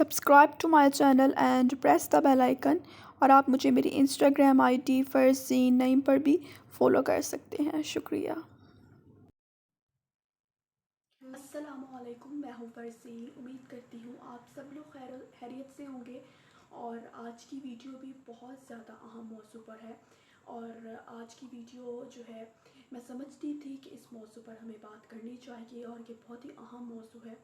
Subscribe to my channel and press the bell icon. और आप मुझे मेरी इंस्टाग्राम आईडी फ़रज़ीन नईम पर भी फॉलो कर सकते हैं। शुक्रिया। अस्सलामुअलैकुम, मैं हूँ फ़रज़ीन। उम्मीद करती हूँ आप सब लोग खैरियत से होंगे। और आज की वीडियो भी बहुत ज़्यादा अहम मौजू पर है। और आज की वीडियो जो है, मैं समझती थी कि इस मौजू पर हमें बात करनी चाहिए और ये बहुत ही अहम मौजू है।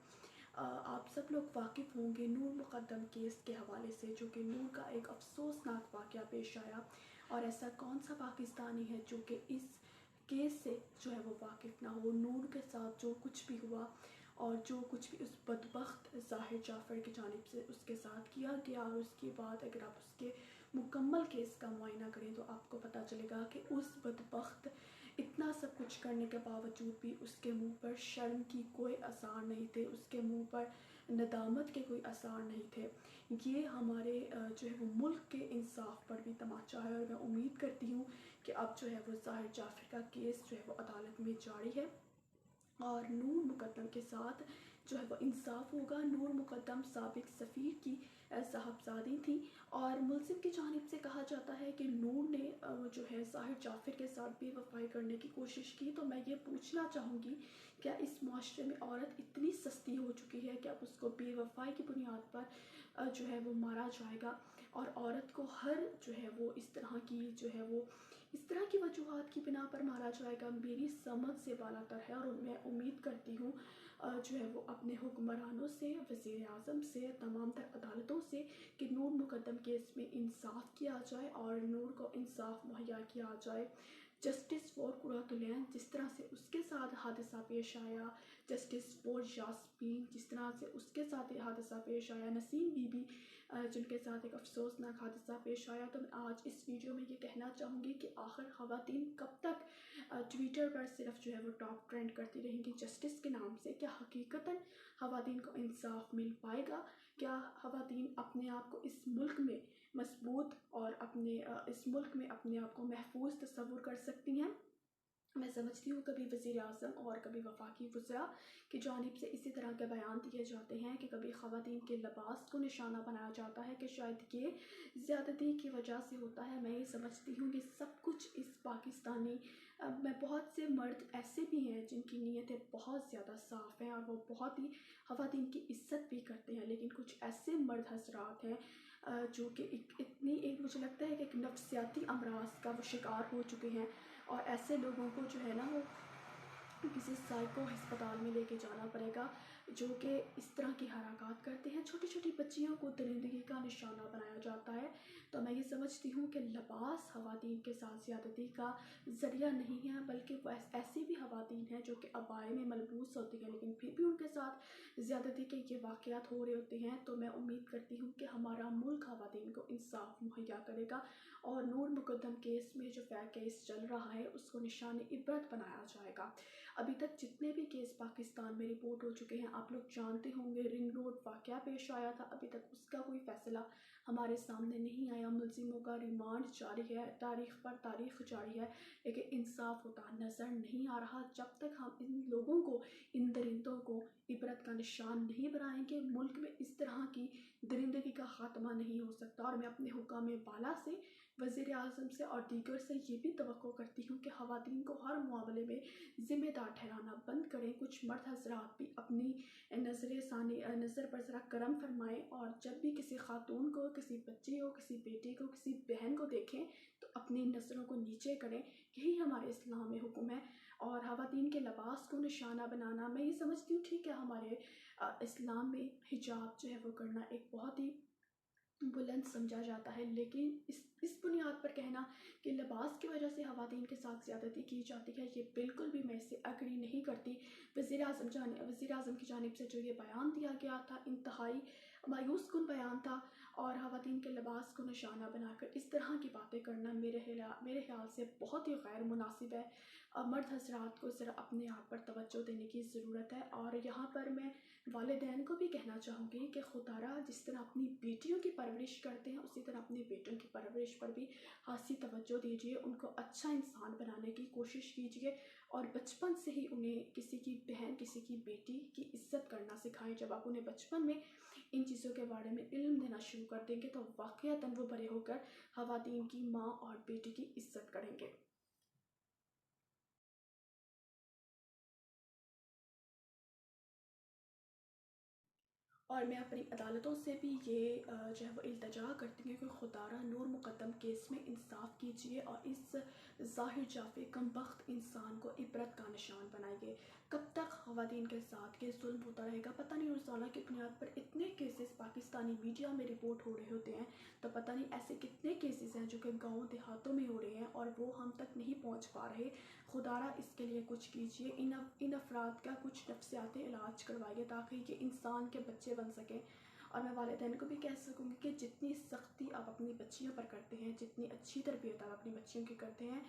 आप सब लोग वाकिफ़ होंगे नूर मुक़द्दम केस के हवाले से, जो कि नूर का एक अफसोसनाक वाक़या पेश आया। और ऐसा कौन सा पाकिस्तानी है जो कि इस केस से जो है वो वाकिफ़ ना हो। नूर के साथ जो कुछ भी हुआ और जो कुछ भी उस बदबख्त ज़ाहिर जाफ़र की जानिब से उसके साथ किया गया, और उसके बाद अगर आप उसके मुकम्मल केस का मुआयना करें तो आपको पता चलेगा कि उस बदबख्त इतना सब कुछ करने के बावजूद भी उसके मुंह पर शर्म की कोई आसार नहीं थे, उसके मुंह पर नदामत के कोई आसार नहीं थे। ये हमारे जो है वो मुल्क के इंसाफ पर भी तमाचा है। और मैं उम्मीद करती हूँ कि अब जो है वो ज़ाहिर जाफ़र का केस जो है वो अदालत में जारी है और नूर मुक़द्दम के साथ जो है वो इंसाफ होगा। नूर मुक़द्दम साबिक़ सफ़ीर की साहबजादी थी और मुलज़िम की जानिब से कहा जाता है कि नूर ने जो है ज़ाहिर जाफ़र के साथ बेवफ़ाई करने की कोशिश की। तो मैं ये पूछना चाहूँगी, क्या इस मुआशरे में औरत इतनी सस्ती हो चुकी है कि अब उसको बेवफ़ाई की बुनियाद पर जो है वो मारा जाएगा और औरत को हर जो है वो इस तरह की जो है वो इस तरह की वजूहात की बिना पर मारा जाएगा? मेरी समझ से बालातर है। और मैं उम्मीद करती हूँ जो है वो अपने हुक्मरानों से, वज़ीर आज़म से, तमाम तर अदालतों से कि नूर मुक़द्दम केस में इंसाफ किया जाए और नूर को इंसाफ मुहैया किया जाए। जस्टिस फॉर कुरातुलैन जिस तरह से उसके साथ हादसा पेश आया, जस्टिस फॉर यास्मीन जिस तरह से उसके साथ ये हादसा पेश आया, नसीम बीबी जिनके साथ एक अफसोसनाक हादसा पेश आया। तो मैं आज इस वीडियो में ये कहना चाहूँगी कि आखिर ख़वातीन कब तक ट्विटर पर सिर्फ जो है वो टॉप ट्रेंड करती रहेंगी जस्टिस के नाम से? क्या हकीकतन ख़वातीन को इंसाफ मिल पाएगा? क्या ख़वातीन अपने आप को इस मुल्क में मजबूत और इस मुल्क में अपने आप को महफूज तस्वुर कर सकती हैं? मैं समझती हूँ कभी वज़ीर आज़म और कभी वफाकी वज़रा की जानिब से इसी तरह के बयान दिए जाते हैं कि कभी ख़वातीन के लिबास को निशाना बनाया जाता है कि शायद ये ज़्यादती की वजह से होता है। मैं ये समझती हूँ कि सब कुछ इस पाकिस्तानी में बहुत से मर्द ऐसे भी हैं जिनकी नीयतें बहुत ज़्यादा साफ़ हैं और वो बहुत ही ख़वातीन की इज़्ज़त भी करते हैं। लेकिन कुछ ऐसे मर्द हज़रात हैं जो कि एक मुझे लगता है कि एक नफ्सियाती अमराज का वो शिकार हो चुके हैं। और ऐसे लोगों को जो है ना वो किसी साइको अस्पताल में लेके जाना पड़ेगा, जो कि इस तरह की हरकत करते हैं। छोटी छोटी बच्चियों को दरिंदगी का निशाना बनाया जाता है। तो मैं ये समझती हूँ कि लिबास ख़वातीन के साथ ज़्यादती का ज़रिया नहीं है, बल्कि वो ऐसी भी ख़वातीन हैं जो कि अबाए में मलबूस होती हैं लेकिन फिर भी उनके साथ ज़्यादती के ये वाक़यात हो रहे होते हैं। तो मैं उम्मीद करती हूँ कि हमारा मुल्क ख़वातीन को इंसाफ मुहैया करेगा और नूर मुक़द्दम केस में जो केस चल रहा है उसको निशान इबरत बनाया जाएगा। अभी तक जितने भी केस पाकिस्तान में रिपोर्ट हो चुके हैं, आप लोग जानते होंगे, रिंग रोड वाक़या पेश आया था, अभी तक उसका कोई फ़ैसला हमारे सामने नहीं आया। मुलज़िमों का रिमांड जारी है, तारीख पर तारीख जारी है, लेकिन इंसाफ होता नज़र नहीं आ रहा। जब तक हम इन लोगों को, इन दरिंदों को इबरत का निशान नहीं बनाएंगे, मुल्क में इस तरह की दरिंदगी का ख़ात्मा नहीं हो सकता। और मैं अपने हुकाम बाला से, वज़ीर आज़म से और दीगर से ये भी तवक्को करती हूँ कि ख़वातीन को हर मामले में ज़िम्मेदार ठहराना बंद करें। कुछ मर्द हज़रात भी अपनी नज़र पर ज़रा करम फरमाएं और जब भी किसी खातून को, किसी बच्ची को, किसी बेटी को, किसी बहन को देखें तो अपनी नज़रों को नीचे करें। यही हमारे इस्लाम में हुक्म है। और ख़वातीन के लिबास को निशाना बनाना, मैं ये समझती हूँ ठीक है, हमारे इस्लाम में हिजाब जो है वो करना एक बहुत ही बुलंद समझा जाता है, लेकिन इस बुनियाद पर कहना कि लिबास की वजह से ख़वातीन के साथ ज़्यादती की जाती है, ये बिल्कुल भी मैं इससे एग्री नहीं करती। वज़ीर आज़म की जानिब से जो ये बयान दिया गया था, इंतहाई मायूस कुन बयान था। और ख़वातीन के लिबास को निशाना बनाकर इस तरह की बातें करना मेरे ख़्याल से बहुत ही गैर मुनासिब है। मर्द हज़रात को ज़रा अपने आप पर तवज्जो देने की ज़रूरत है। और यहाँ पर मैं वालिदैन को भी कहना चाहूँगी कि खुदारा जिस तरह अपनी बेटियों की परवरिश करते हैं उसी तरह अपने बेटों की परवरिश पर भी खासी तवज्जो दीजिए, उनको अच्छा इंसान बनाने की कोशिश कीजिए और बचपन से ही उन्हें किसी की बहन, किसी की बेटी की इज़्ज़त करना सिखाएं। जब आप उन्हें बचपन में इन चीज़ों के बारे में इल्म देना शुरू कर देंगे तो वाक़ईतन वो बड़े होकर ख़वातीन की माँ और बेटी की इज़्ज़त करेंगे। और मैं अपनी अदालतों से भी ये जो है वो इल्तिजा करती हूँ कि खुदारा नूर मुक़द्दम केस में इंसाफ़ कीजिए और इस ज़ाहिर जाफ़े कमबख्त इंसान को इबरत का निशान बनाइए। कब तक ख़वातीन के साथ ये जुल्म होता रहेगा? पता नहीं रोज़ाना की बुनियाद पर इतने केसेस पाकिस्तानी मीडिया में रिपोर्ट हो रहे होते हैं, तो पता नहीं ऐसे कितने केसेस हैं जो कि गाँव देहातों में हो रहे हैं और वो हम तक नहीं पहुँच पा रहे। खुदारा इसके लिए कुछ कीजिए, इन अफराद का कुछ नफ्सियाती इलाज करवाइए ताकि ये इंसान के बच्चे बन सकें। और मैं वालिदैन को भी कह सकूँगी कि जितनी सख्ती आप अपनी बच्चियों पर करते हैं, जितनी अच्छी तरबियत आप अपनी बच्चियों की करते हैं,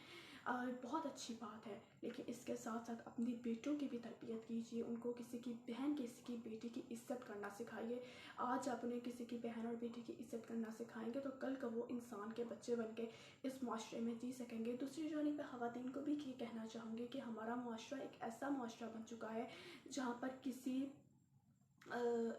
बहुत अच्छी बात है, लेकिन इसके साथ साथ अपनी बेटों की भी तरबियत कीजिए। उनको किसी की बहन, किसी की बेटी की इज़्ज़त करना सिखाइए। आज आप उन्हें किसी की बहन और बेटी की इज़्ज़त करना सिखाएंगे तो कल को वो इंसान के बच्चे बन के इस माशरे में जी सकेंगे। दूसरी जानिब पे ख़वातीन को भी ये कहना चाहूँगी कि हमारा माशरा एक ऐसा माशरा बन चुका है जहाँ पर किसी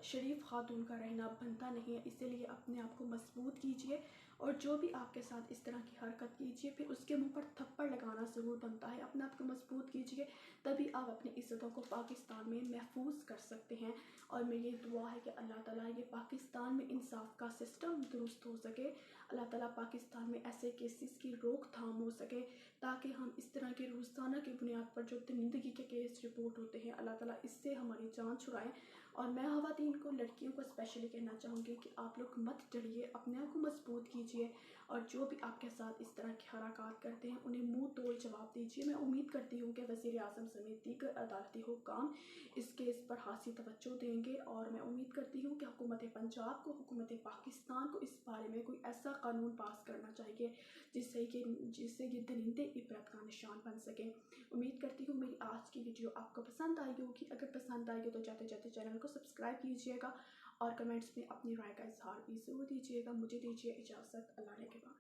शरीफ खातून का रहना बनता नहीं है। इसीलिए अपने आप को मजबूत कीजिए और जो भी आपके साथ इस तरह की हरकत कीजिए फिर उसके मुंह पर थप्पड़ लगाना ज़रूर बनता है। अपने आप को मजबूत कीजिए, तभी आप अपनी इज़्ज़तों को पाकिस्तान में महफूज कर सकते हैं। और मेरी दुआ है कि अल्लाह ताला ये पाकिस्तान में इंसाफ का सिस्टम दुरुस्त हो सके, अल्लाह ताला पाकिस्तान में ऐसे केसेस की रोकथाम हो सके ताकि हम इस तरह के रोज़ाना की बुनियाद पर जो दरिंदगी के केस रिपोर्ट होते हैं अल्लाह ताला इससे हमारी जान छुड़ाएं। और मैं ख़वातीन को, लड़कियों को स्पेशली कहना चाहूँगी कि आप लोग मत डरिए, अपने आप को मजबूत कीजिए और जो भी आपके साथ इस तरह की हरकत करते हैं उन्हें मुंह तोड़ जवाब दीजिए। मैं उम्मीद करती हूँ कि वज़ीर आज़म समेत दीगर अदालती हुक्काम इस केस पर खासी तवज्जो देंगे और मैं उम्मीद करती हूँ कि हुकूमत पंजाब को, हुकूमत पाकिस्तान को इस बारे में कोई ऐसा कानून पास करना चाहिए जिससे ये दरिंदे इबरत का निशान बन सकें। उम्मीद करती हूँ मेरी आज की वीडियो आपको पसंद आई होगी। अगर पसंद आई हो तो जाते जाते चैनल को सब्सक्राइब कीजिएगा और कमेंट्स में अपनी राय का इजहार भी ज़रूर दीजिएगा। मुझे दीजिए इजाज़त, अल्लाह ने के बाद।